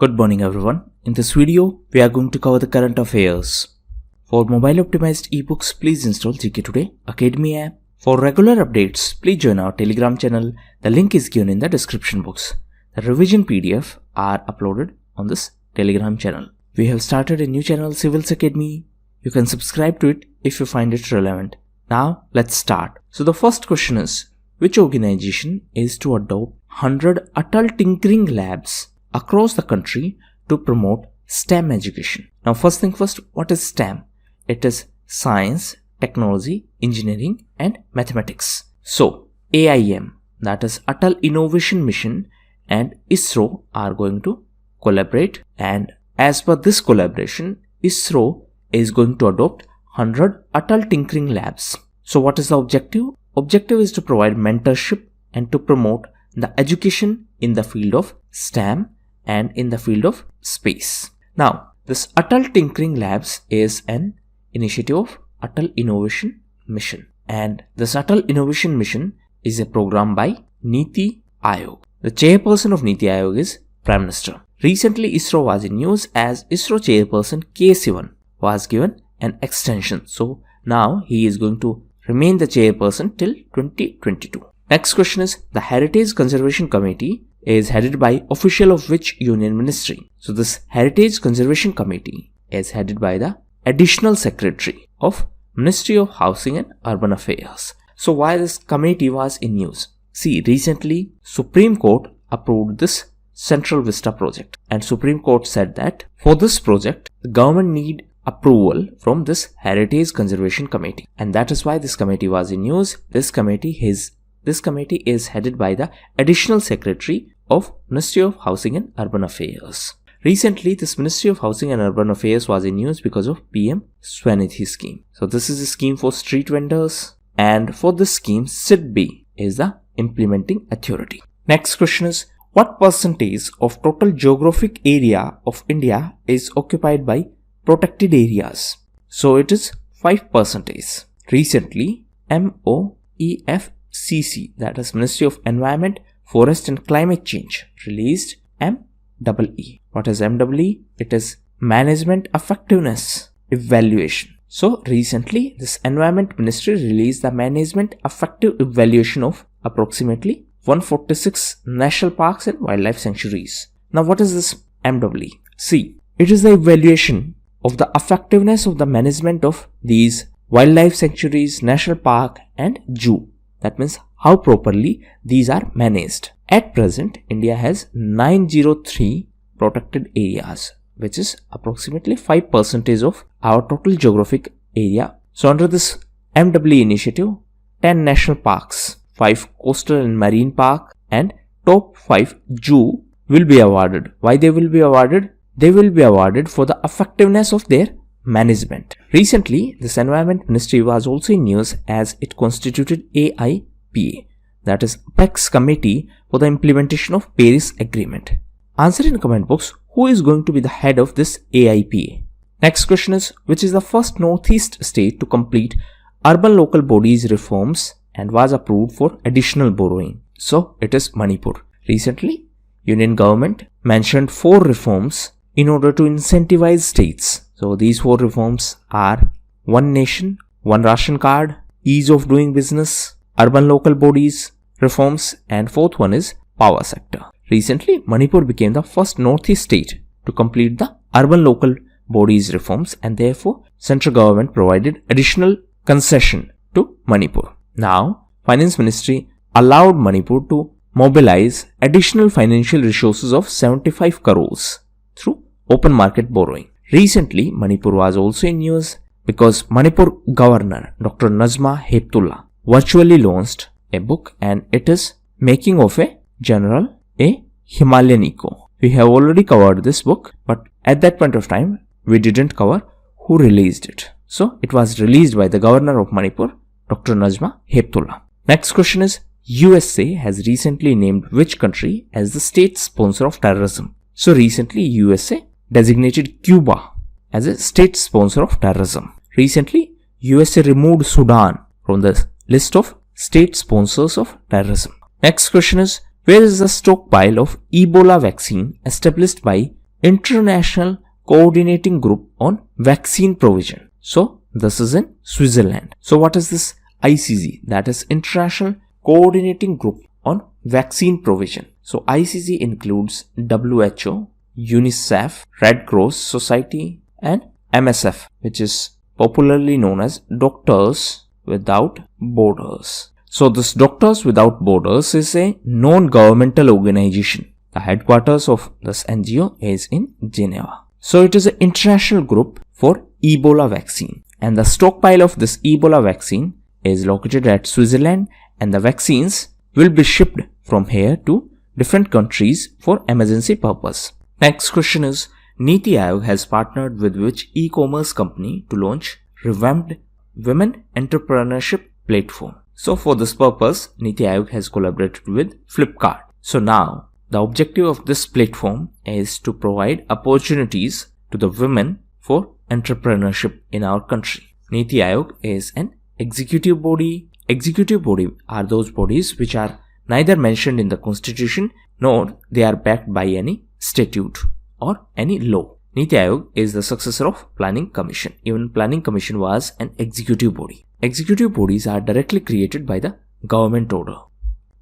Good morning everyone. In this video, we are going to cover the current affairs. For mobile optimized ebooks, please install GKToday Academy app. For regular updates, please join our Telegram channel. The link is given in the description box. The revision PDF are uploaded on this Telegram channel. We have started a new channel, Civils Academy. You can subscribe to it if you find it relevant. Now, let's start. So the first question is, which organization is to adopt 100 Atal Tinkering Labs across the country to promote STEM education? Now, first thing first, what is STEM? It is science, technology, engineering and mathematics. So, AIM, that is Atal Innovation Mission, and ISRO are going to collaborate, and as per this collaboration, ISRO is going to adopt 100 Atal Tinkering Labs. So what is the objective? Objective is to provide mentorship and to promote the education in the field of STEM and in the field of space. Now, this Atal Tinkering Labs is an initiative of Atal Innovation Mission, and this Atal Innovation Mission is a program by Niti Aayog. The chairperson of Niti Aayog is Prime Minister. Recently, ISRO was in news as ISRO chairperson K. Sivan was given an extension. So now he is going to remain the chairperson till 2022. Next question is, the Heritage Conservation Committee is headed by official of which union ministry? So this Heritage Conservation Committee is headed by the Additional Secretary of Ministry of Housing and Urban Affairs. So why this committee was in news? See, recently Supreme Court approved this Central Vista project, and Supreme Court said that for this project the government need approval from this Heritage Conservation Committee, and that is why this committee was in news. This committee is headed by the Additional Secretary of Ministry of Housing and Urban Affairs. Recently, this Ministry of Housing and Urban Affairs was in news because of PM Swanidhi scheme. So this is a scheme for street vendors, and for this scheme, SIDBI is the implementing authority. Next question is, what percentage of total geographic area of India is occupied by protected areas? So it is 5%. Recently, MOEFCC, that is Ministry of Environment, Forest and Climate Change, released MEE. What is MEE? It is Management Effectiveness Evaluation. So recently, this Environment Ministry released the Management Effective Evaluation of approximately 146 national parks and wildlife sanctuaries. Now, what is this MEE? See, it is the evaluation of the effectiveness of the management of these wildlife sanctuaries, national park and zoo. That means how properly these are managed. At present, India has 903 protected areas, which is approximately 5% of our total geographic area. So under this MEE initiative, 10 national parks, 5 coastal and marine park and top 5 zoo will be awarded. Why they will be awarded? They will be awarded for the effectiveness of their management. Recently, this Environment Ministry was also in news as it constituted AIPA, that is Apex Committee for the Implementation of Paris Agreement. Answer in comment box, who is going to be the head of this AIPA? Next question is, which is the first Northeast state to complete urban local bodies reforms and was approved for additional borrowing? So it is Manipur. Recently, Union government mentioned 4 reforms in order to incentivize states. So these 4 reforms are One Nation, One Ration Card, Ease of Doing Business, Urban Local Bodies reforms, and 4th one is Power Sector. Recently, Manipur became the first Northeast state to complete the urban local bodies reforms, and therefore central government provided additional concession to Manipur. Now, Finance Ministry allowed Manipur to mobilize additional financial resources of 75 crores through open market borrowing. Recently, Manipur was also in news because Manipur Governor Dr. Najma Heptullah virtually launched a book, and it is Making of a General, a Himalayan Eco. We have already covered this book, but at that point of time, we didn't cover who released it. So, it was released by the Governor of Manipur, Dr. Najma Heptullah. Next question is, USA has recently named which country as the state sponsor of terrorism? So, recently USA designated Cuba as a state sponsor of terrorism. Recently, USA removed Sudan from the list of state sponsors of terrorism. Next question is, where is the stockpile of Ebola vaccine established by International Coordinating Group on Vaccine Provision. So this is in Switzerland. So what is this ICG? That is International Coordinating Group on Vaccine Provision. So ICG includes WHO, UNICEF, Red Cross Society and MSF, which is popularly known as Doctors Without Borders. So this Doctors Without Borders is a non-governmental organization. The headquarters of this NGO is in Geneva. So it is an international group for Ebola vaccine, and the stockpile of this Ebola vaccine is located at Switzerland, and the vaccines will be shipped from here to different countries for emergency purpose. Next question is, Niti Aayog has partnered with which e-commerce company to launch revamped women entrepreneurship platform? So for this purpose, Niti Aayog has collaborated with Flipkart. So now the objective of this platform is to provide opportunities to the women for entrepreneurship in our country. Niti Aayog is an executive body. Executive body are those bodies which are neither mentioned in the constitution nor they are backed by any statute or any law. Niti Aayog is the successor of Planning Commission. Even Planning Commission was an executive body. Executive bodies are directly created by the government order.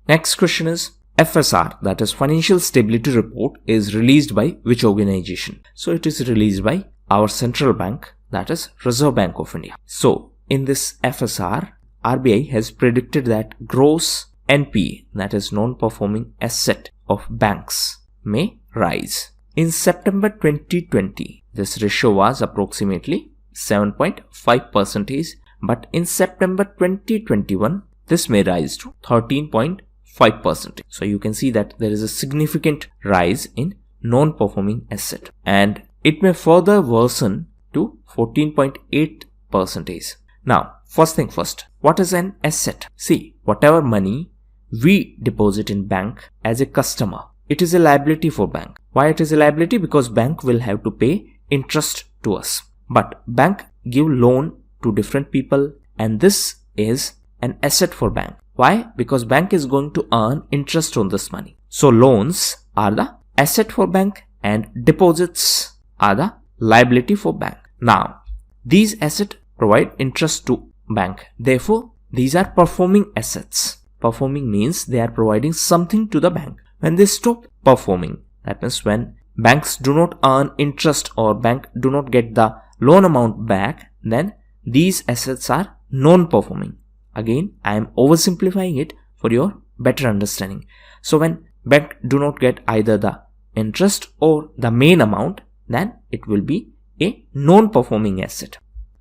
Next question is, FSR, that is Financial Stability Report, is released by which organization? So it is released by our central bank, that is Reserve Bank of India. So in this FSR, RBI has predicted that gross NPA, that is non-performing asset of banks, may rise. In September 2020, this ratio was approximately 7.5%, but in September 2021, this may rise to 13.5%. So you can see that there is a significant rise in non-performing asset, and it may further worsen to 14.8%. Now, first thing first, what is an asset? See, whatever money we deposit in bank as a customer, it is a liability for bank. Why it is a liability? Because bank will have to pay interest to us. But bank give loan to different people, and this is an asset for bank. Why? Because bank is going to earn interest on this money. So loans are the asset for bank and deposits are the liability for bank. Now, these assets provide interest to bank. Therefore, these are performing assets. Performing means they are providing something to the bank. When they stop performing, that means when banks do not earn interest or bank do not get the loan amount back, then these assets are non-performing. Again, I am oversimplifying it for your better understanding. So when bank do not get either the interest or the main amount, then it will be a non-performing asset.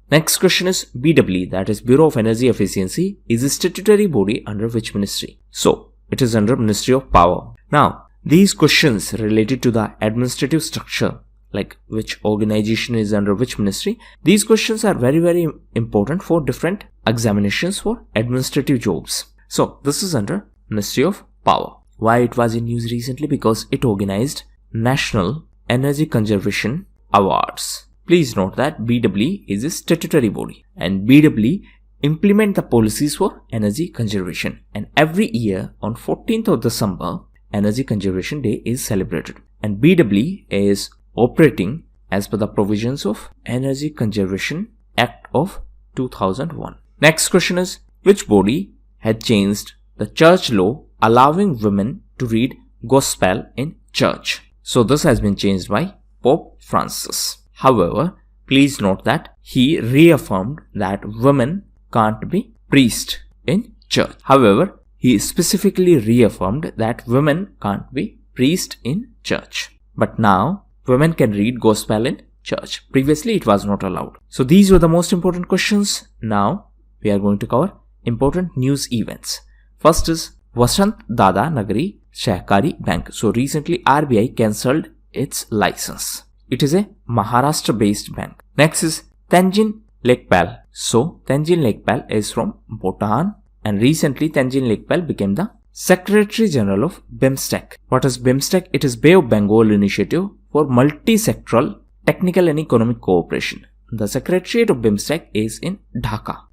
Next question is, BEE, that is Bureau of Energy Efficiency, is a statutory body under which ministry? So it is under Ministry of Power. Now, these questions related to the administrative structure, like which organization is under which ministry, these questions are very, very important for different examinations for administrative jobs. So this is under Ministry of Power. Why it was in news recently? Because it organized National Energy Conservation Awards. Please note that BEE is a statutory body, and BEE implement the policies for energy conservation, and every year on 14th of December, Energy Conservation Day is celebrated, and BEE is operating as per the provisions of Energy Conservation Act of 2001. Next question is, which body had changed the church law allowing women to read gospel in church? So this has been changed by Pope Francis. However, please note that he reaffirmed that women can't be priest in church. However, he specifically reaffirmed that women can't be priest in church. But now, women can read gospel in church. Previously, it was not allowed. So these were the most important questions. Now, we are going to cover important news events. First is Vasant Dada Nagari Sahkari Bank. So recently, RBI cancelled its license. It is a Maharashtra-based bank. Next is Tenzin Lekpal. So Tenzin Lekpal is from Bhutan, and recently Tenzin Lekpal became the Secretary General of BIMSTEC. What is BIMSTEC? It is Bay of Bengal Initiative for Multi-Sectoral Technical and Economic Cooperation. The Secretariat of BIMSTEC is in Dhaka,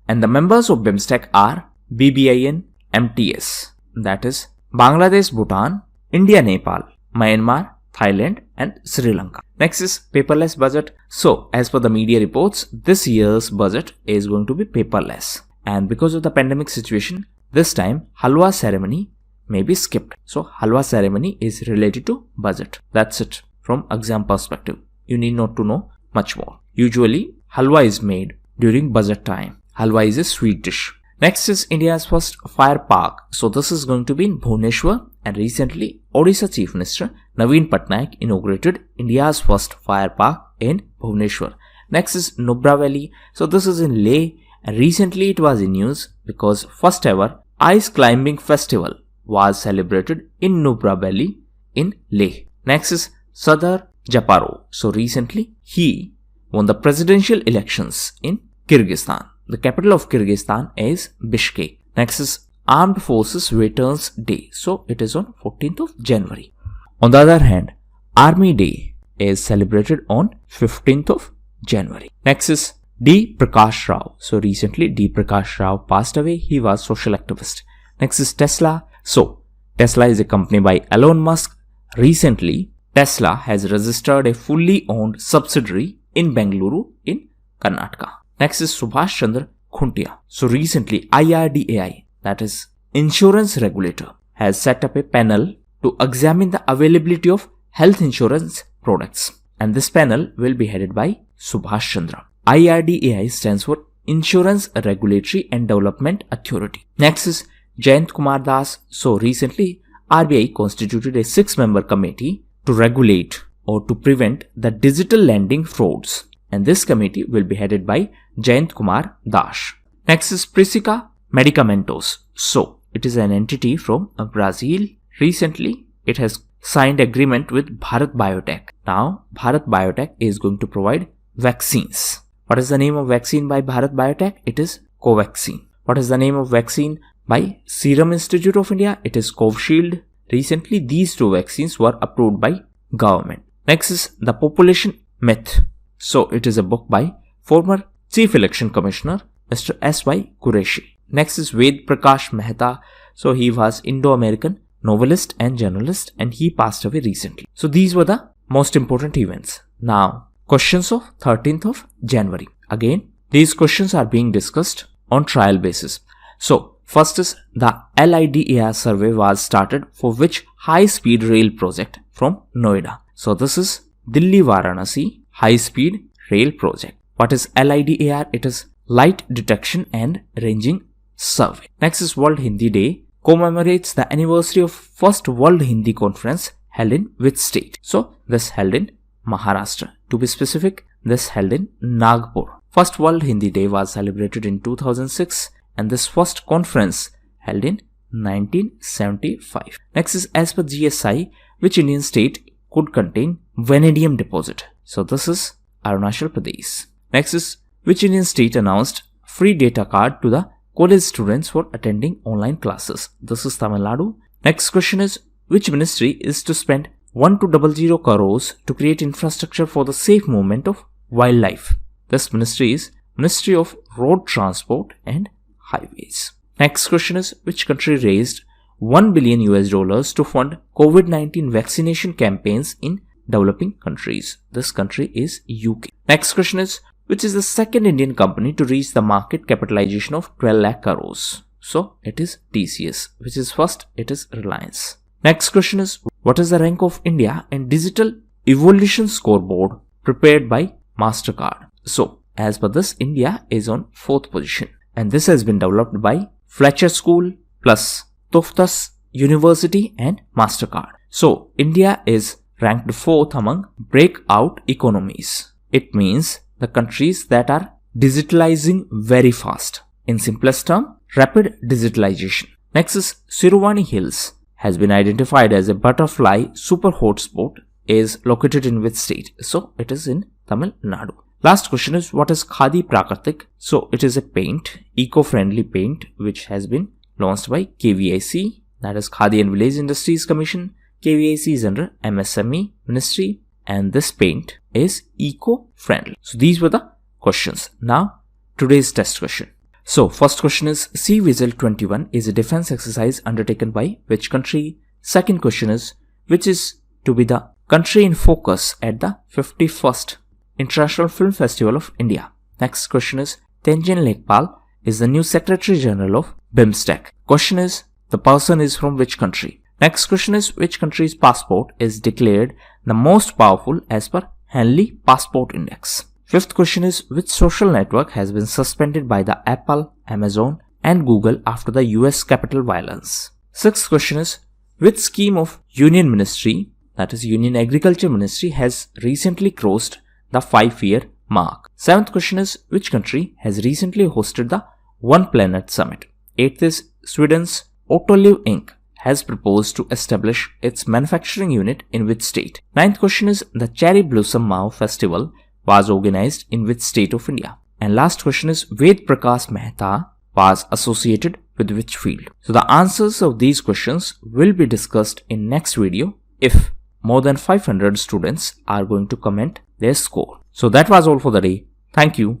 and the members of BIMSTEC are BBIN MTS, that is Bangladesh, Bhutan, India, Nepal, Myanmar, Thailand and Sri Lanka. Next is paperless budget. So as per the media reports, this year's budget is going to be paperless. And because of the pandemic situation, this time halwa ceremony may be skipped. So halwa ceremony is related to budget. That's it from exam perspective. You need not to know much more. Usually halwa is made during budget time. Halwa is a sweet dish. Next is India's first fire park. So this is going to be in Bhubaneswar, and recently Odisha Chief Minister Naveen Patnaik inaugurated India's first fire park in Bhubaneswar. Next is Nubra Valley. So this is in Leh, and recently it was in news because first ever ice climbing festival was celebrated in Nubra Valley in Leh. Next is Sadar Japarov. So recently he won the presidential elections in Kyrgyzstan. The capital of Kyrgyzstan is Bishkek. Next is Armed Forces Veterans Day. So it is on 14th of January. On the other hand, Army Day is celebrated on 15th of January. Next is D. Prakash Rao. So recently D. Prakash Rao passed away. He was social activist. Next is Tesla. So Tesla is a company by Elon Musk. Recently Tesla has registered a fully owned subsidiary in Bengaluru in Karnataka. Next is Subhash Chandra Khuntia. So recently IRDAI, that is insurance regulator, has set up a panel to examine the availability of health insurance products. And this panel will be headed by Subhash Chandra. IRDAI stands for Insurance Regulatory and Development Authority. Next is Jayant Kumar Das. So recently RBI constituted a 6-member committee to regulate or to prevent the digital lending frauds. And this committee will be headed by Jayant Kumar Das. Next is Prisica Medicamentos. So it is an entity from Brazil. Recently it has signed agreement with Bharat Biotech. Now Bharat Biotech is going to provide vaccines. What is the name of vaccine by Bharat Biotech? It is Covaxin. What is the name of vaccine by Serum Institute of India? It is Covishield. Recently these two vaccines were approved by government. Next is The Population Myth. So it is a book by former Chief Election Commissioner Mr. S.Y. Qureshi. Next is Ved Prakash Mehta. So he was Indo-American novelist and journalist, and he passed away recently. So these were the most important events. Now questions of 13th of January. Again, these questions are being discussed on trial basis. So first is the LIDAR survey was started for which high-speed rail project from Noida. So this is Delhi Varanasi high-speed rail project. What is LIDAR? It is Light Detection and Ranging Survey. Next is World Hindi Day. Commemorates the anniversary of first World Hindi Conference held in which state? So this held in Maharashtra. To be specific, this held in Nagpur. First World Hindi Day was celebrated in 2006, and this first conference held in 1975. Next is as per GSI, which Indian state could contain vanadium deposit? So this is Arunachal Pradesh. Next is which Indian state announced free data card to the college students for attending online classes? This is Tamil Nadu. Next question is which ministry is to spend 1200 crores to create infrastructure for the safe movement of wildlife? This ministry is Ministry of Road Transport and Highways. Next question is which country raised $1 billion to fund COVID-19 vaccination campaigns in developing countries? This country is UK. Next question is which is the second Indian company to reach the market capitalization of 12 lakh crores? So it is TCS. Which is first? It is Reliance. Next question is what is the rank of India in Digital Evolution Scoreboard prepared by MasterCard? So as per this, India is on 4th position, and this has been developed by Fletcher School plus Tufts University and MasterCard. So India is ranked 4th among breakout economies. It means the countries that are digitalizing very fast. In simplest term, rapid digitalization. Next is Siruvani Hills has been identified as a butterfly super hotspot, is located in which state? So it is in Tamil Nadu. Last question is what is Khadi Prakratik? So it is a paint, eco-friendly paint, which has been launched by KVIC, that is Khadi and Village Industries Commission. KVIC is under MSME Ministry, and this paint is eco-friendly. So these were the questions. Now today's test question. So first question is Sea Vigil 21 is a defense exercise undertaken by which country? Second question is which is to be the country in focus at the 51st International Film Festival of India? Next question is, Tenzin Lekpal is the new Secretary General of BIMSTEC. Question is, the person is from which country? Next question is, which country's passport is declared the most powerful as per Henley Passport Index? Fifth question is, which social network has been suspended by the Apple, Amazon and Google after the US Capitol violence? Sixth question is, which scheme of Union Ministry, that is Union Agriculture Ministry, has recently crossed the 5-year mark? Seventh question is, which country has recently hosted the One Planet Summit? Eighth is, Sweden's Autoliv Inc. has proposed to establish its manufacturing unit in which state? Ninth question is, the Cherry Blossom Mao Festival was organized in which state of India? And last question is, Ved Prakash Mehta was associated with which field? So the answers of these questions will be discussed in next video if more than 500 students are going to comment their score. So that was all for the day. Thank you.